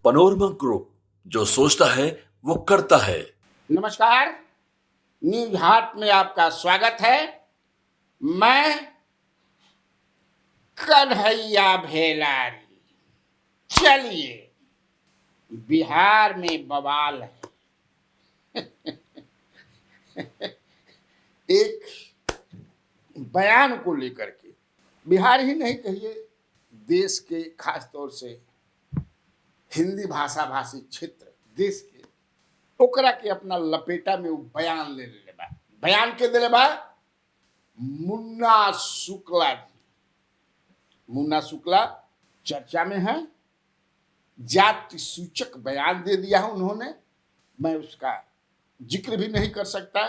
Panorama group, जो सोचता है वो करता है। नमस्कार, न्यूज हाट में आपका स्वागत है। मैं कन्हैया भेलारी। चलिए, बिहार में बवाल है। एक बयान को लेकर के बिहार ही नहीं कहिए, देश के खास तौर से हिंदी भाषा भाषी क्षेत्र देश के ओकरा के अपना लपेटा में वो बयान ले ले बा। बयान के दिले बा मुन्ना शुक्ला जी। मुन्ना शुक्ला चर्चा में है, जाति सूचक बयान दे दिया है उन्होंने। मैं उसका जिक्र भी नहीं कर सकता,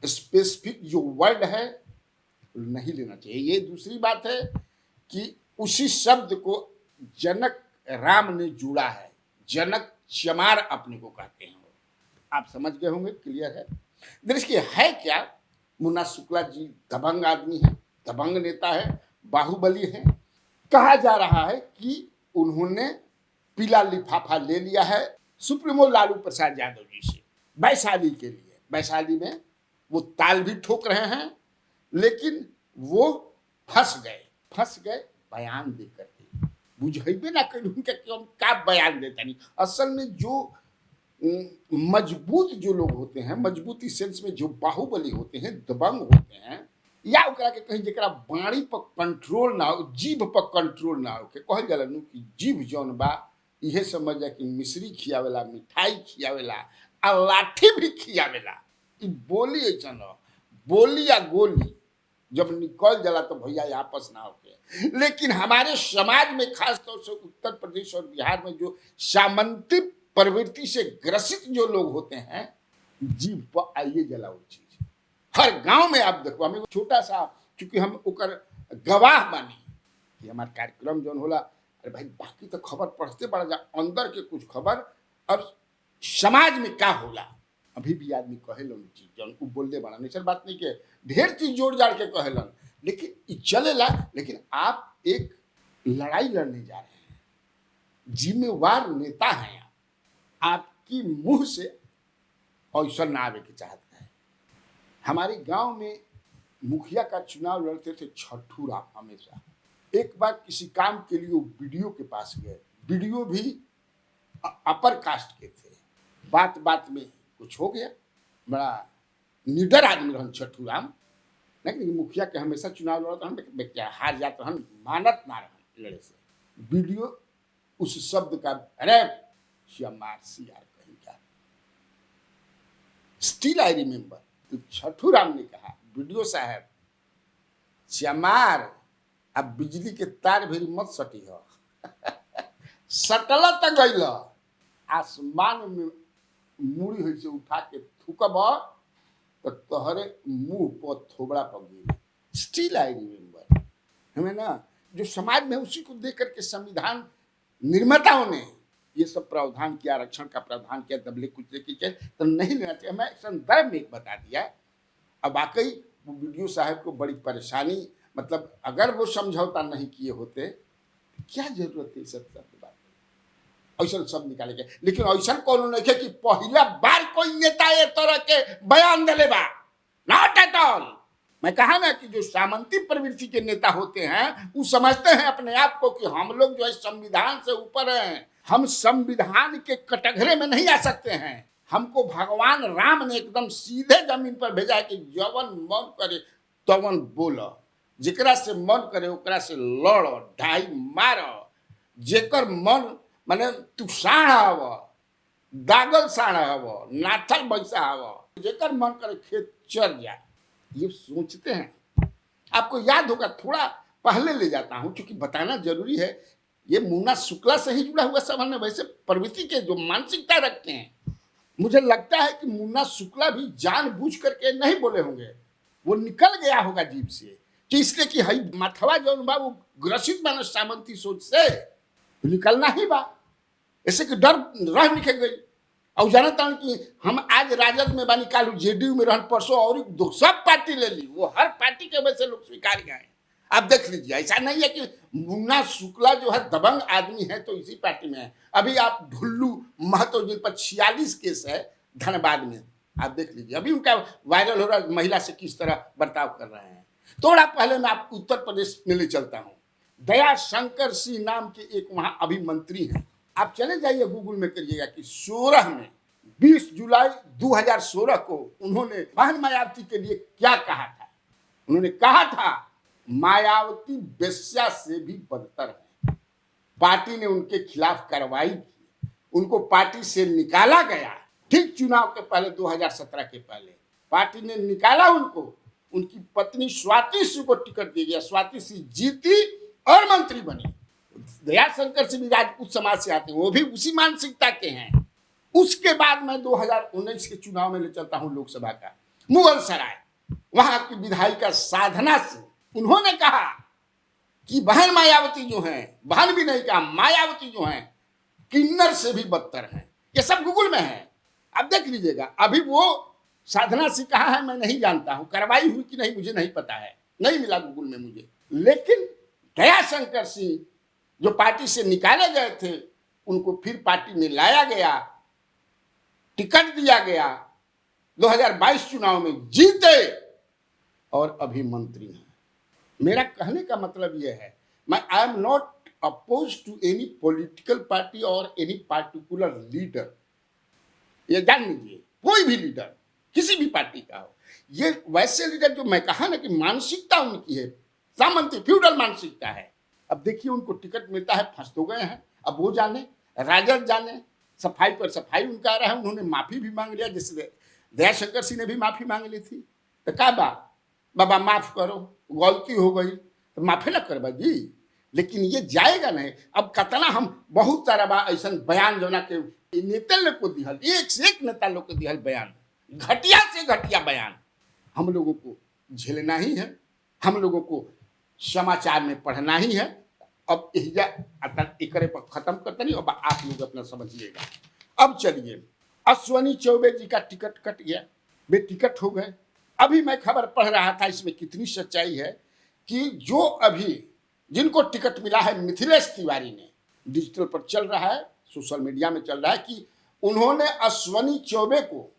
स्पेसिफिक जो वर्ड है नहीं लेना चाहिए। ये दूसरी बात है कि उसी शब्द को जनक राम ने जोड़ा है। जनक चमार अपने को कहते हैं, आप समझ गए होंगे, क्लियर है। दरअसल है क्या, मुन्ना शुक्ला जी दबंग आदमी है, दबंग नेता है, बाहुबली है। कहा जा रहा है कि उन्होंने पीला लिफाफा ले लिया है सुप्रीमो लालू प्रसाद यादव जी से वैशाली के लिए। वैशाली में वो ताल भी ठोक रहे हैं, लेकिन वो फंस गए बयान देकर के। बुझेबे ना कहीं उनके कि हम क्या बयान देता नहीं। असल में जो मजबूत जो लोग होते हैं, मजबूती सेंस में जो बाहुबली होते हैं, दबंग होते हैं, या ओकरा के कहीं जरा बाणी पर कंट्रोल ना हो, जीभ पर कंट्रोल ना हो, के कहल जाला नु कि जीभ जौन बा इहे समझ जा कि मिश्री खियावेला, मिठाई खियावेला, आ लाठी भी खियावेला। ई बोली ऐसन हो, बोली या गोली जब निकल जाला तो भैया आपस ना होके। लेकिन हमारे समाज में खास तौर से उत्तर प्रदेश और बिहार में जो सामंती प्रवृत्ति से ग्रसित जो लोग होते हैं, जीभ पर आइए जला वो चीज। हर गांव में आप देखो, हमें छोटा सा, चूंकि हम ओकर गवाह बानी कि हमार कार्यक्रम जौन होला, अरे भाई बाकी तो खबर पढ़ते पड़ जा, अंदर के कुछ खबर और समाज में क्या होला अभी भी आदमी कहेलन चीज जौन उ बोलते बड़ा निचर बात नहीं के ढेर चीज जोड़ जाड़ के कहेलन, लेकिन ई चलेला। लेकिन आप एक लड़ाई लड़ने जा रहे हैं, जिम्मेवार नेता हैं आपकी मुंह से ऐसा ना आवे के चाहता है। हमारे गांव में मुखिया का चुनाव लड़ते थे छठू राम। हमेशा एक बार किसी काम के लिए वो बीडीओ के पास गए, बीडीओ भी अपर कास्ट के थे। बात बात में कुछ हो गया, बड़ा निडर आदमी रहन छठू राम, लेकिन मुखिया के हमेशा चुनाव लड़त रहन, क्या हार जात रहन, मानत ना रहन लड़े से। बीडीओ उस शब्द का, अरे श्यामार सियार कहीं का, स्टिल आई रिमेम्बर, तो छठू राम ने कहा, बीडीओ साहब श्यामार अब बिजली के तार भी मत सटी हो। सटल तक गई, आसमान में मुड़ी हुई से उठा के थूकब तो तोहरे मुंह पर थोबड़ा पर गिरी। Still I remember. हमें ना जो समाज में, उसी को देख करके संविधान निर्माताओं ने ये सब प्रावधान किया, आरक्षण का प्रावधान किया, दबले कुचले की चीज तो नहीं लेना चाहिए। मैं संदर्भ में एक बता दिया। अब वाकई वो बीडीओ साहब को बड़ी परेशानी, मतलब अगर वो समझौता नहीं किए होते क्या जरूरत है सब बात, ऐसा सब निकाले गए। लेकिन ऐसा कोनो नहीं है कि पहला बार कोई नेता ये तरह के बयान दिले बा, नॉट एट ऑल। मैं कहा ना कि जो सामंती प्रवृत्ति के नेता होते हैं वो समझते हैं अपने आप को कि हम लोग जो है संविधान से ऊपर हैं, हम संविधान के कटघरे में नहीं आ सकते हैं। हमको भगवान राम ने एकदम सीधे जमीन पर भेजा है कि जवन मन करे तवन बोलो, जेकरा से मन करे ओकरा से लड़ो, ढाई मारो, जेकर मन माने तू साढ़ हव, दागल साढ़ हव, नाथल बैसा हव, जेकर मन करे खेत चल जा। ये सोचते हैं। आपको याद होगा, थोड़ा पहले ले जाता हूं क्योंकि बताना जरूरी है। ये मुन्ना शुक्ला से ही जुड़ा हुआ सवाल है। वैसे प्रवृत्ति के जो मानसिकता रखते हैं, मुझे लगता है कि मुन्ना शुक्ला भी जानबूझ करके नहीं बोले होंगे, वो निकल गया होगा जीभ से कि इसलिए कि हई माथवा जो बा वो ग्रसित बना सामंती सोच से निकलना ही बा, ऐसे कि डर रह निकल गई। और जानता हूँ कि हम आज राजद में बानी, कालू जेडीयू में रहन, परसों और सब पार्टी ले ली, वो हर पार्टी के वजह से लोग स्वीकार गए। आप देख लीजिए, ऐसा नहीं है कि मुन्ना शुक्ला जो है दबंग आदमी है तो इसी पार्टी में है। अभी आप ढुल्लू महतो जिन पर 46 केस है धनबाद में, आप देख लीजिए, अभी उनका वायरल हो रहा है, महिला से किस तरह बर्ताव कर रहे हैं। थोड़ा पहले मैं आपको उत्तर प्रदेश में ले चलता हूँ। दया शंकर सिंह नाम के एक वहां अभी मंत्री हैं, आप चले जाइए गूगल में करिएगा कि 16 में 20 जुलाई 2016 को उन्होंने बहन मायावती के लिए क्या कहा था। उन्होंने कहा था मायावती बेश्या से भी बदतर है। पार्टी ने उनके खिलाफ कार्रवाई की, उनको पार्टी से निकाला गया। ठीक चुनाव के पहले 2017 के पहले पार्टी ने निकाला उनको, उनकी पत्नी स्वाति सिंह को टिकट दिया गया, स्वाति सिंह जीती और मंत्री बनी। दया शंकर सिंह भी राजपूत समाज से आते हैं, वो भी उसी मानसिकता के हैं। उसके बाद मैं 2019 के चुनाव में ले चलता हूं लोकसभा का, मुगल सराय, वहां की विधायिका साधना सिंह, उन्होंने कहा कि बहन मायावती जो है, बहन भी नहीं कहा, मायावती जो है किन्नर से भी बदतर है। ये सब गूगल में है, आप देख लीजिएगा। अभी वो साधना सिंह कहा है मैं नहीं जानता हूं, कार्रवाई हुई कि नहीं मुझे नहीं पता है, नहीं मिला गूगल में मुझे। लेकिन दया शंकर सिंह जो पार्टी से निकाले गए थे, उनको फिर पार्टी में लाया गया, टिकट दिया गया, 2022 चुनाव में जीते और अभी मंत्री हैं। मेरा कहने का मतलब यह है, मैं I am not oppose to any political party और एनी पार्टिकुलर लीडर। ये जान लीजिए, कोई भी लीडर किसी भी पार्टी का हो, ये वैसे लीडर जो मैं कहा ना कि मानसिकता उनकी है सामंती फ्यूडल मानसिकता है। अब देखिए उनको टिकट मिलता है, फंस तो गए हैं, अब वो जाने, राजद जाने, सफाई पर सफाई उनका आ रहा है। उन्होंने माफी भी मांग लिया, जैसे दया शंकर सिंह ने भी माफी मांग ली थी। तो क्या बात, बाबा माफ करो, गलती हो गई तो माफी ना करबा जी। लेकिन ये जाएगा नहीं। अब कतना हम बहुत सारा बा ऐसा बयान जो ना के नेता लोग को दिहल, एक से एक नेता लोग को दिहल बयान, घटिया से घटिया बयान हम लोगों को झेलना ही है, हम लोगों को समाचार में पढ़ना ही है। अब एकरे पर खत्म करते नहीं, अब आप लोग अपना समझिएगा। अब चलिए, अश्वनी चौबे जी का टिकट कट गया, वे टिकट हो गए। अभी मैं खबर पढ़ रहा था, इसमें कितनी सच्चाई है कि जो अभी जिनको टिकट मिला है मिथिलेश तिवारी ने, डिजिटल पर चल रहा है, सोशल मीडिया में चल रहा है कि उन्होंने अश्वनी चौबे को,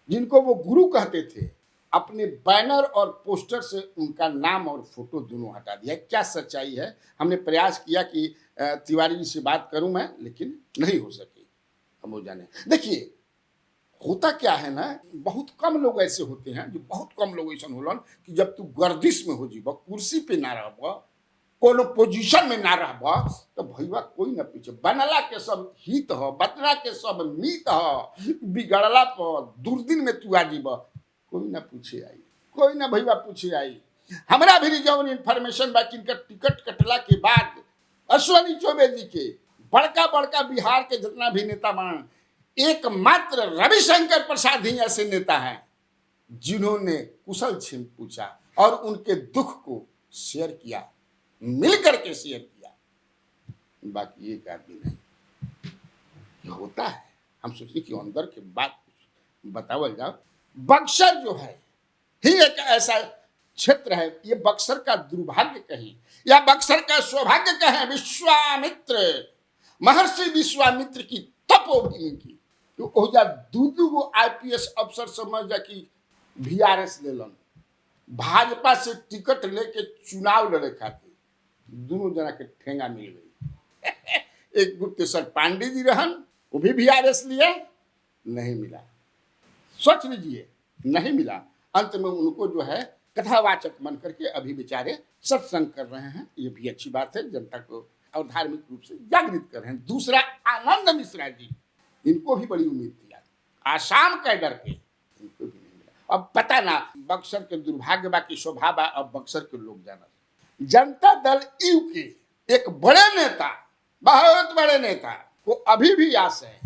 जिनको वो गुरु कहते थे, अपने बैनर और पोस्टर से उनका नाम और फोटो दोनों हटा दिया। क्या सच्चाई है? हमने प्रयास किया कि तिवारी जी से बात करूं मैं, लेकिन नहीं हो सकी, हम वो जाने। देखिए होता क्या है ना, बहुत कम लोग ऐसे होते हैं, जो बहुत कम लोग ऐसा होलन कि जब तू गर्दिश में हो जीबा, कुर्सी पे ना रहबा, कोनो पोजीशन में ना रहबा, तो भैया कोई ना पूछे। बनला के सब हित हो, बतना के सब मीत हो, बिगड़ला पर दुर्दिन में तू आ जीबा, कोई ना पूछे आई, कोई ना भैया पूछे आई। हमारा भी जौन इन्फॉर्मेशन बा कि टिकट कटला के बाद अश्वनी चौबे जी के बड़का बड़का बिहार के जितना भी नेता मान, एकमात्र रविशंकर प्रसाद ही ऐसे नेता हैं जिन्होंने कुशल क्षेम पूछा और उनके दुख को शेयर किया, मिलकर के शेयर किया। बाकी एक आदमी नहीं होता है। हम सोचते कि अंदर के बात बतावल जाओ। बक्सर जो है ही एक ऐसा क्षेत्र है, ये बक्सर का दुर्भाग्य कहें या बक्सर का सौभाग्य कहें, विश्वामित्र, महर्षि विश्वामित्र की तपोभूमि की। तो ओजा दू आईपीएस अफसर समझ जा कि वीआरएस लेलन, भाजपा से टिकट लेके चुनाव लड़े खातिर दोनों जना के ठेंगा मिल गई। एक गुप्तेश्वर पांडे जी रहन, वो भी वीआरएस लिए, नहीं मिला। सोच लीजिए, नहीं मिला। अंत में उनको जो है कथावाचक बन करके अभी बेचारे सत्संग कर रहे हैं, ये भी अच्छी बात है, जनता को और धार्मिक रूप से जागृत कर रहे हैं। दूसरा आनंद मिश्रा जी, इनको भी बड़ी उम्मीद थी, आसाम कैडर के, इनको भी नहीं मिला। अब पता ना बक्सर के दुर्भाग्य बा की शोभा बा, अब बक्सर के लोग जाना। जनता दल यू के एक बड़े नेता, बहुत बड़े नेता को अभी भी आस है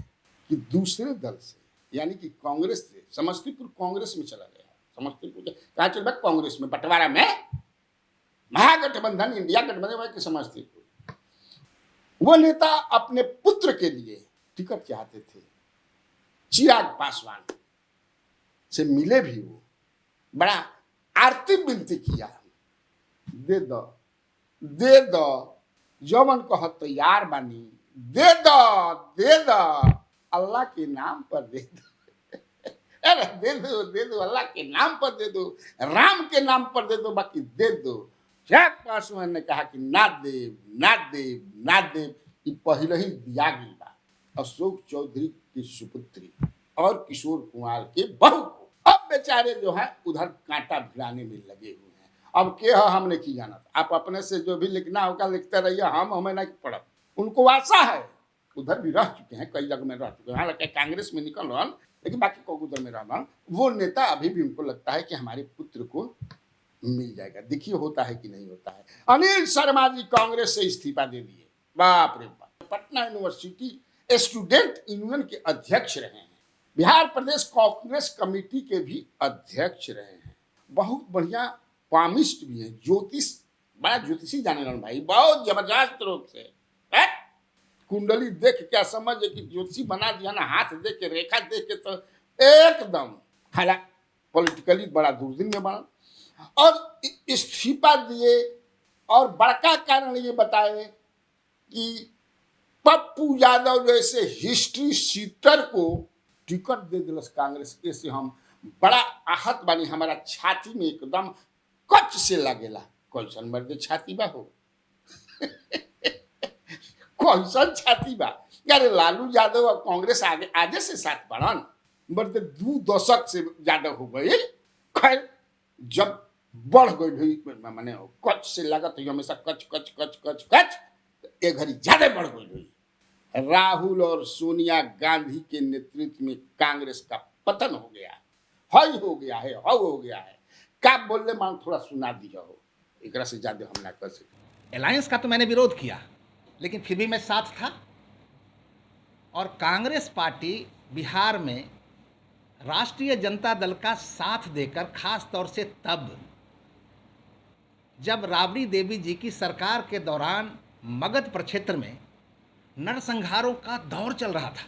कि दूसरे दल से, यानी कि कांग्रेस से, समस्तीपुर कांग्रेस में चला गया। समस्तीपुर कहाँ चल गया? कांग्रेस में, बंटवारा में, महागठबंधन, इंडिया गठबंधन के समस्तीपुर। वो नेता अपने पुत्र के लिए टिकट चाहते थे, चिराग पासवान से मिले भी, वो बड़ा आरती विनती किया, दे दो, दे दो, जवन कह तैयार बानी, दे दो, अल्लाह के नाम पर दे दो। अरे दे दो, अल्लाह के नाम पर दे दो, राम के नाम पर दे दो, बाकी दे दो। जैक पासवान ने कहा कि ना देव, ये पहले ही दिया गई बा अशोक चौधरी की सुपुत्री और किशोर कुमार के बहू को। अब बेचारे जो है उधर कांटा भिड़ाने में लगे हुए हैं। अब के है हमने की जाना था, आप अपने से जो भी लिखना होगा लिखते रहिए, हमें नहीं पड़ा। उनको आशा है, उधर भी रह चुके हैं, कई जगह में रह चुके हैं, हालांकि कांग्रेस में निकल रहा, लेकिन बाकी को उधर में रहा। वो नेता अभी भी उनको लगता है कि हमारे पुत्र को मिल जाएगा। देखिए होता है कि नहीं होता है। अनिल शर्मा जी कांग्रेस से इस्तीफा दे दिए। बाप रे बाप। पटना यूनिवर्सिटी स्टूडेंट यूनियन के अध्यक्ष रहे हैं, बिहार प्रदेश कांग्रेस कमेटी के भी अध्यक्ष रहे हैं। बहुत बढ़िया पामिस्ट भी है, ज्योतिष, बड़ा ज्योतिषी जाने वाला भाई, बहुत जबरदस्त रूप से कुंडली देख क्या समझ कि ज्योतिषी बना दिया ना, हाथ देख के, रेखा देख के, तो एकदम हालांकि पॉलिटिकली बड़ा दूरदर्शी में बना और इस्तीफा दिए। और बड़का कारण ये बताए कि पप्पू यादव जैसे हिस्ट्री सीटर को टिकट दे दिलस कांग्रेस के, से हम बड़ा आहत बानी, हमारा छाती में एकदम कच से लगेला। कैसन मर्द छाती बा हो कैसन छाती बा यार। लालू यादव और कांग्रेस आगे से साथ बढ़न, मर्द 2 दशक से ज्यादा हो गए। खैर जब बढ़ गई मैंने कच से लागत हुई, हमेशा कच कच कच कच कच, एक घड़ी ज्यादा बढ़ गई। राहुल और सोनिया गांधी के नेतृत्व में कांग्रेस का पतन हो गया, हई हो गया है, हव हो गया है। क्या बोलने मान थोड़ा सुना दिया हो, एक से ज्यादा हम ना कर सके। अलायंस का तो मैंने विरोध किया, लेकिन फिर भी मैं साथ था। और कांग्रेस पार्टी बिहार में राष्ट्रीय जनता दल का साथ देकर, खास तौर से तब जब राबड़ी देवी जी की सरकार के दौरान मगध प्रक्षेत्र में नरसंहारों का दौर चल रहा था,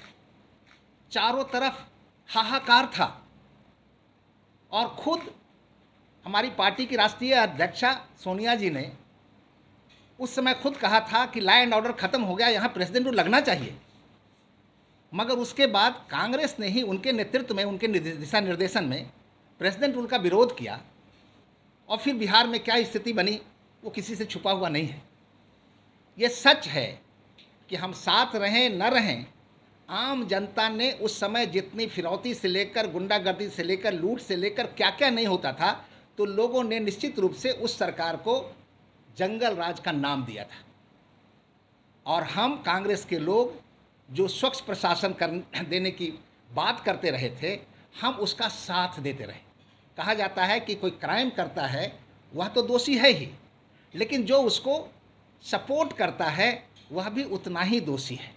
चारों तरफ हाहाकार था, और खुद हमारी पार्टी की राष्ट्रीय अध्यक्षा सोनिया जी ने उस समय खुद कहा था कि लॉ एंड ऑर्डर ख़त्म हो गया, यहाँ प्रेसिडेंट रूल लगना चाहिए। मगर उसके बाद कांग्रेस ने ही उनके नेतृत्व में, उनके दिशा निर्देशन में प्रेसिडेंट रूल का विरोध किया, और फिर बिहार में क्या स्थिति बनी वो किसी से छुपा हुआ नहीं है। ये सच है कि हम साथ रहें न रहें, आम जनता ने उस समय जितनी फिरौती से लेकर, गुंडागर्दी से लेकर, लूट से लेकर क्या क्या नहीं होता था, तो लोगों ने निश्चित रूप से उस सरकार को जंगल राज का नाम दिया था। और हम कांग्रेस के लोग जो स्वच्छ प्रशासन देने की बात करते रहे थे, हम उसका साथ देते रहे। कहा जाता है कि कोई क्राइम करता है वह तो दोषी है ही, लेकिन जो उसको सपोर्ट करता है वह भी उतना ही दोषी है।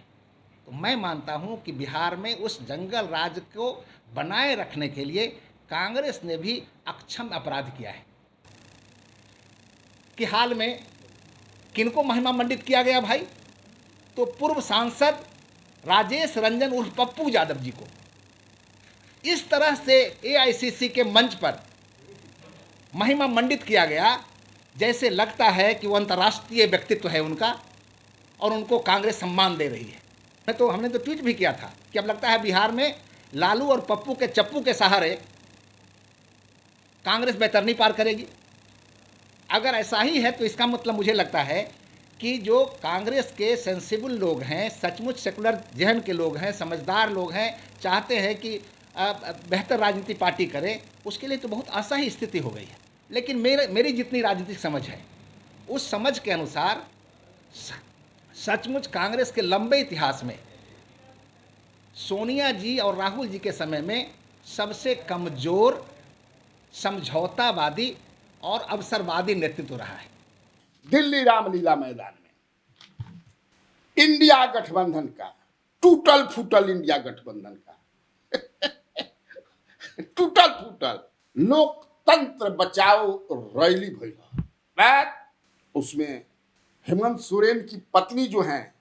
तो मैं मानता हूं कि बिहार में उस जंगल राज को बनाए रखने के लिए कांग्रेस ने भी अक्षम अपराध किया है। कि हाल में किनको महिमा मंडित किया गया भाई, तो पूर्व सांसद राजेश रंजन उर्फ पप्पू यादव जी को इस तरह से एआईसीसी के मंच पर महिमा मंडित किया गया जैसे लगता है कि वो अंतर्राष्ट्रीय व्यक्तित्व है उनका, और उनको कांग्रेस सम्मान दे रही है। तो हमने तो ट्वीट भी किया था कि अब लगता है बिहार में लालू और पप्पू के चप्पू के सहारे कांग्रेस बैतरनी पार करेगी। अगर ऐसा ही है तो इसका मतलब मुझे लगता है कि जो कांग्रेस के सेंसिबल लोग हैं, सचमुच सेकुलर जहन के लोग हैं, समझदार लोग हैं, चाहते हैं कि बेहतर राजनीति पार्टी करे, उसके लिए तो बहुत आसानी स्थिति हो गई है। लेकिन मेरी जितनी राजनीतिक समझ है, उस समझ के अनुसार सचमुच कांग्रेस के लंबे इतिहास में सोनिया जी और राहुल जी के समय में सबसे कमज़ोर, समझौतावादी और अवसरवादी नेतृत्व रहा है। दिल्ली रामलीला मैदान में इंडिया गठबंधन का, टूटल फूटल इंडिया गठबंधन का टूटल फूटल लोकतंत्र बचाओ रैली भई। उसमें हेमंत सोरेन की पत्नी जो हैं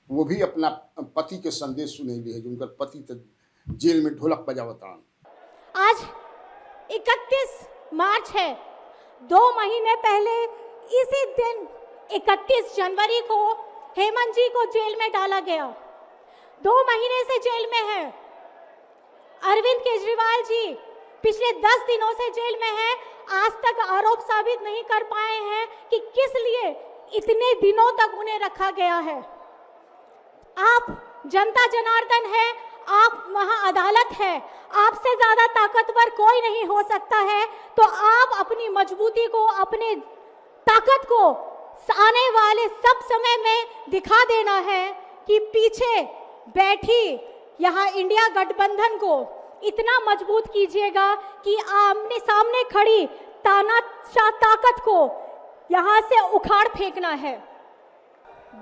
वो भी अपना पति के संदेश सुनेली है, जो उनका पति तो जेल में ढोलक बजावता। आज 31 मार्च है। 2 महीने पहले इसी दिन 31 जनवरी को हेमंत जी को जेल में डाला गया। 2 महीने से जेल में है। अरविंद केजरीवाल जी पिछले 10 दिनों से जेल में है। आज तक आरोप साबित नहीं कर पाए हैं कि किस लिए इतने दिनों तक उन्हें रखा गया है। आप जनता जनार्दन है, आप वहां अदालत है, आपसे ज्यादा ताकतवर कोई नहीं हो सकता है। तो आप अपनी मजबूती को, अपने ताकत को आने वाले सब समय में दिखा देना है कि पीछे बैठी यहाँ इंडिया गठबंधन को इतना मजबूत कीजिएगा कि आमने सामने खड़ी तानाशाह ताकत को यहाँ से उखाड़ फेंकना है।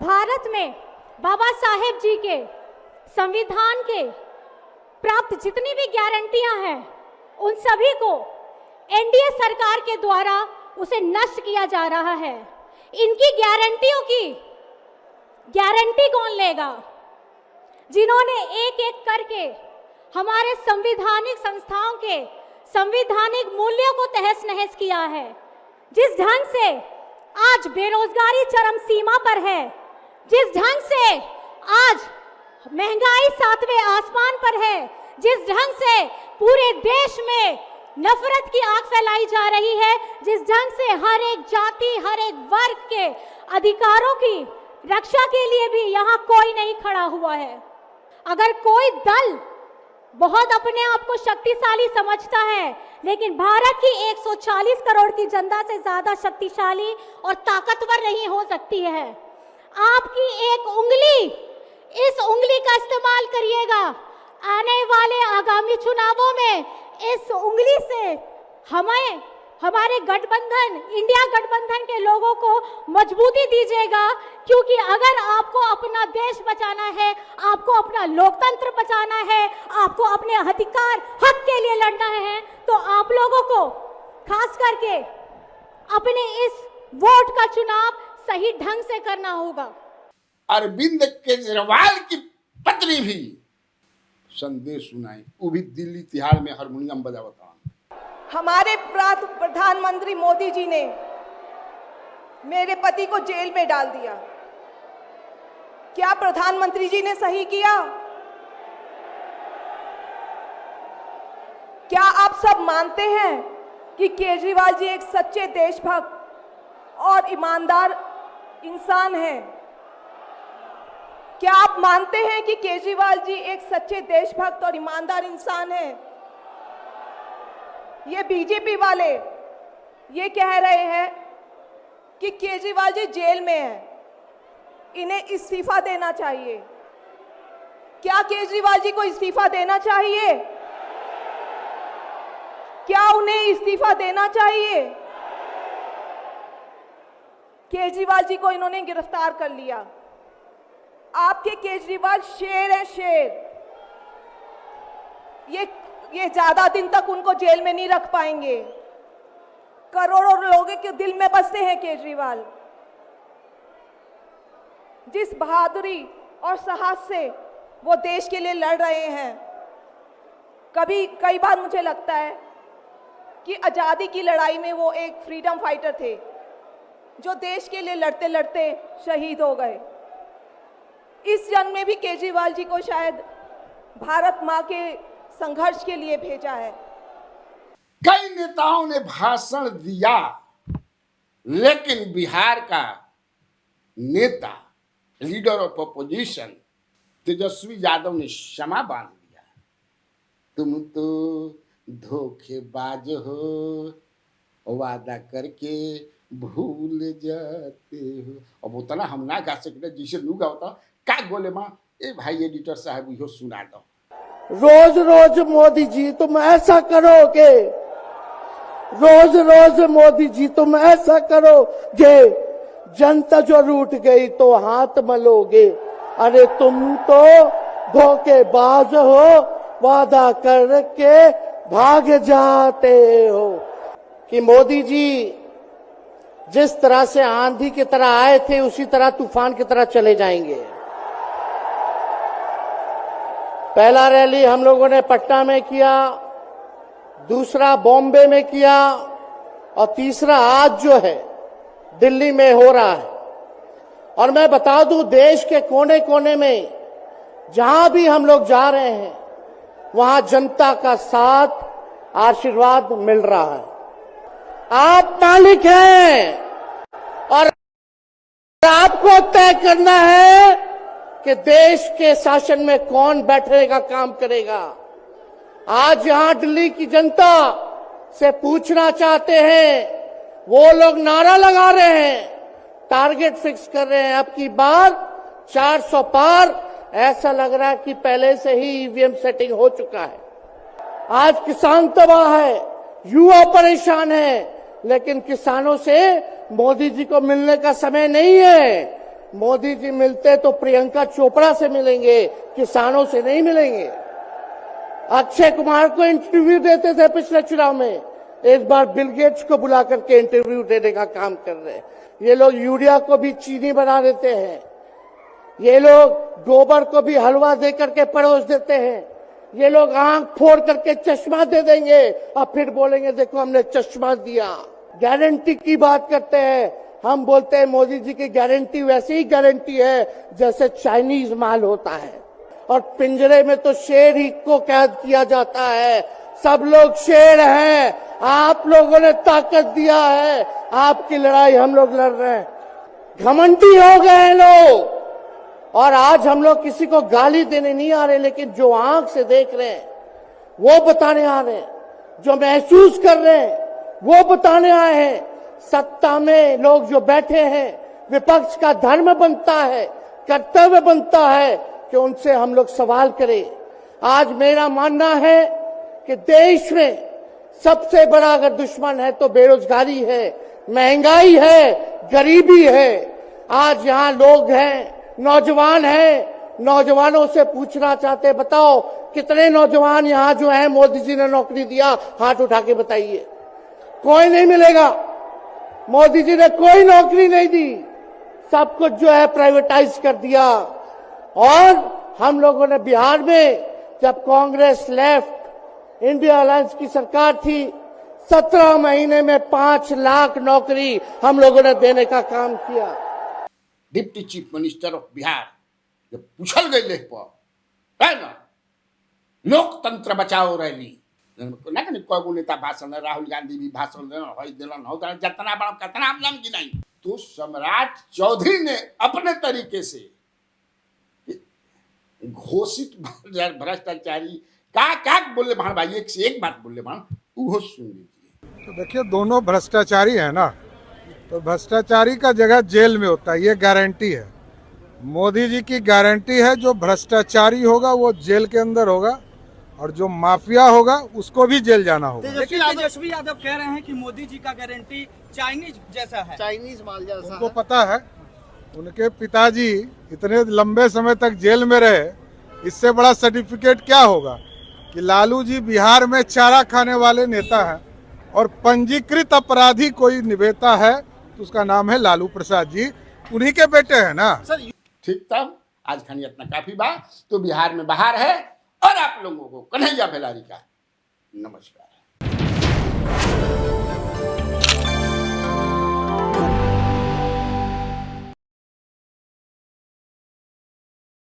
भारत में बाबा साहेब जी के संविधान के प्राप्त जितनी भी गारंटियां हैं, उन सभी को एनडीए सरकार के द्वारा उसे नष्ट किया जा रहा है। इनकी गारंटियों की गारंटी कौन लेगा? जिन्होंने एक एक करके हमारे संवैधानिक संस्थाओं के संवैधानिक मूल्यों को तहस नहस किया है। जिस ढंग से आज बेरोजगारी चरम सीमा पर है, जिस ढंग से आज महंगाई 7वें आसमान पर है, जिस ढंग से पूरे देश में नफरत की आग फैलाई जा रही है, जिस ढंग से हर एक जाति, हर एक वर्ग के अधिकारों की रक्षा के लिए भी यहाँ कोई नहीं खड़ा हुआ है। अगर कोई दल बहुत अपने आप को शक्तिशाली समझता है, लेकिन भारत की 140 करोड़ की जनता से ज्यादा शक्तिशाली और ताकतवर नहीं हो सकती है। आपकी एक उंगली, इस उंगली का इस्तेमाल करिएगा। आने वाले आगामी चुनावों में इस उंगली से हमें, हमारे गठबंधन, इंडिया गठबंधन के लोगों को मजबूती दीजिएगा। क्योंकि अगर आपको अपना देश बचाना है, आपको अपना लोकतंत्र बचाना है, आपको अपने अधिकार, हक के लिए लड़ना है, तो आप लोगों को खास करके अपने इस वोट का चुनाव सही ढंग से करना होगा। अरविंद केजरीवाल की पत्नी भी संदेश सुनाई, वो भी दिल्ली तिहाड़ में हारमोनियम बजावता। हमारे प्रधानमंत्री मोदी जी ने मेरे पति को जेल में डाल दिया। क्या प्रधानमंत्री जी ने सही किया? क्या आप सब मानते हैं कि केजरीवाल जी एक सच्चे देशभक्त और ईमानदार इंसान हैं? क्या आप मानते हैं कि केजरीवाल जी एक सच्चे देशभक्त और ईमानदार इंसान हैं? ये बीजेपी वाले ये कह रहे हैं कि केजरीवाल जी जेल में हैं, इन्हें इस्तीफा देना चाहिए। क्या केजरीवाल जी को इस्तीफा देना चाहिए? क्या उन्हें इस्तीफा देना चाहिए? केजरीवाल जी को इन्होंने गिरफ्तार कर लिया। आपके केजरीवाल शेर है, शेर। ये ज्यादा दिन तक उनको जेल में नहीं रख पाएंगे। करोड़ों लोगों के दिल में बसते हैं केजरीवाल। जिस बहादुरी और साहस से वो देश के लिए लड़ रहे हैं, कई बार मुझे लगता है कि आज़ादी की लड़ाई में वो एक फ्रीडम फाइटर थे, जो देश के लिए लड़ते लड़ते शहीद हो गए। इस जन्म में भी केजरीवाल जी को शायद भारत माँ के संघर्ष के लिए भेजा है। कई नेताओं ने भाषण दिया, लेकिन बिहार का नेता, leader of opposition Tejashwi Yadav ने क्षमा बांध दिया। तुम तो धोखेबाज हो, वादा करके भूल जाते हो। अब उतना हम ना गा सकते जिसे लू गाता का गोले माँ। ए भाई एडिटर साहब यो सुना दो। रोज रोज मोदी जी तुम ऐसा करोगे, रोज रोज मोदी जी तुम ऐसा करोगे, जनता जो रूठ गई तो हाथ मलोगे। अरे तुम तो धोखेबाज हो, वादा करके भाग जाते हो। कि मोदी जी जिस तरह से आंधी की तरह आए थे, उसी तरह तूफान की तरह चले जाएंगे। पहला रैली हम लोगों ने पटना में किया, दूसरा बॉम्बे में किया, और तीसरा आज जो है दिल्ली में हो रहा है। और मैं बता दूं, देश के कोने कोने में जहां भी हम लोग जा रहे हैं वहां जनता का साथ, आशीर्वाद मिल रहा है। आप मालिक हैं और आपको तय करना है कि देश के शासन में कौन बैठने का काम करेगा। आज यहां दिल्ली की जनता से पूछना चाहते हैं, वो लोग नारा लगा रहे हैं, टारगेट फिक्स कर रहे हैं, अब की बार 400 पार। ऐसा लग रहा है कि पहले से ही ईवीएम सेटिंग हो चुका है। आज किसान तबाह है, युवा परेशान है, लेकिन किसानों से मोदी जी को मिलने का समय नहीं है। मोदी जी मिलते तो प्रियंका चोपड़ा से मिलेंगे, किसानों से नहीं मिलेंगे। अक्षय कुमार को इंटरव्यू देते थे पिछले चुनाव में, इस बार बिल गेट्स को बुला करके इंटरव्यू देने का काम कर रहे हैं। ये लोग यूरिया को भी चीनी बना देते हैं, ये लोग गोबर को भी हलवा दे करके परोस देते हैं, ये लोग आंख फोड़ करके चश्मा दे देंगे और फिर बोलेंगे देखो हमने चश्मा दिया। गारंटी की बात करते हैं, हम बोलते हैं मोदी जी की गारंटी वैसी ही गारंटी है जैसे चाइनीज माल होता है। और पिंजरे में तो शेर ही को कैद किया जाता है। सब लोग शेर हैं, आप लोगों ने ताकत दिया है, आपकी लड़ाई हम लोग लड़ रहे हैं। घमंडी हो गए हैं लोग, और आज हम लोग किसी को गाली देने नहीं आ रहे, लेकिन जो आंख से देख रहे हैं वो बताने आ रहे हैं, जो महसूस कर रहे हैं वो बताने आए हैं। सत्ता में लोग जो बैठे हैं, विपक्ष का धर्म बनता है, कर्तव्य बनता है कि उनसे हम लोग सवाल करें। आज मेरा मानना है कि देश में सबसे बड़ा अगर दुश्मन है तो बेरोजगारी है, महंगाई है, गरीबी है। आज यहाँ लोग हैं, नौजवान हैं, नौजवानों से पूछना चाहते हैं, बताओ कितने नौजवान यहाँ जो है मोदी जी ने नौकरी दिया, हाथ उठा के बताइए। कोई नहीं मिलेगा, मोदी जी ने कोई नौकरी नहीं दी, सब कुछ जो है प्राइवेटाइज कर दिया। और हम लोगों ने बिहार में जब कांग्रेस लेफ्ट इंडिया अलायंस की सरकार थी, 17 महीने में 5 लाख नौकरी हम लोगों ने देने का काम किया। Deputy chief minister of Bihar जब पूछल गई लेख पर है ना, लोकतंत्र बचाओ रैली ना कहीं कोई नेता भाषण, राहुल गांधी भी भाषण दिलन हो जितना बड़ा कितना नाम की नहीं। तो सम्राट चौधरी ने अपने तरीके से घोषित भ्रष्टाचारी क्या बोले भान भाई, एक से एक बात बोले भान, वो सुन लीजिए। तो देखिए दोनों भ्रष्टाचारी है ना, तो भ्रष्टाचारी का जगह जेल में होता है, ये गारंटी है। मोदी जी की गारंटी है, जो भ्रष्टाचारी होगा वो जेल के अंदर होगा और जो माफिया होगा उसको भी जेल जाना होगा। तेजस्वी यादव कह रहे हैं कि मोदी जी का गारंटी चाइनीज जैसा है, चाइनीज माल जैसा। उनको पता है, उनके पिताजी इतने लंबे समय तक जेल में रहे, इससे बड़ा सर्टिफिकेट क्या होगा कि लालू जी बिहार में चारा खाने वाले नेता हैं और पंजीकृत अपराधी कोई निवेता है तो उसका नाम है लालू प्रसाद जी, उन्हीं के बेटे हैं ना। ठीक, तब आज खानी इतना काफी बात तो बिहार में बाहर है। और आप लोगों को कन्हैया बेलारी का नमस्कार।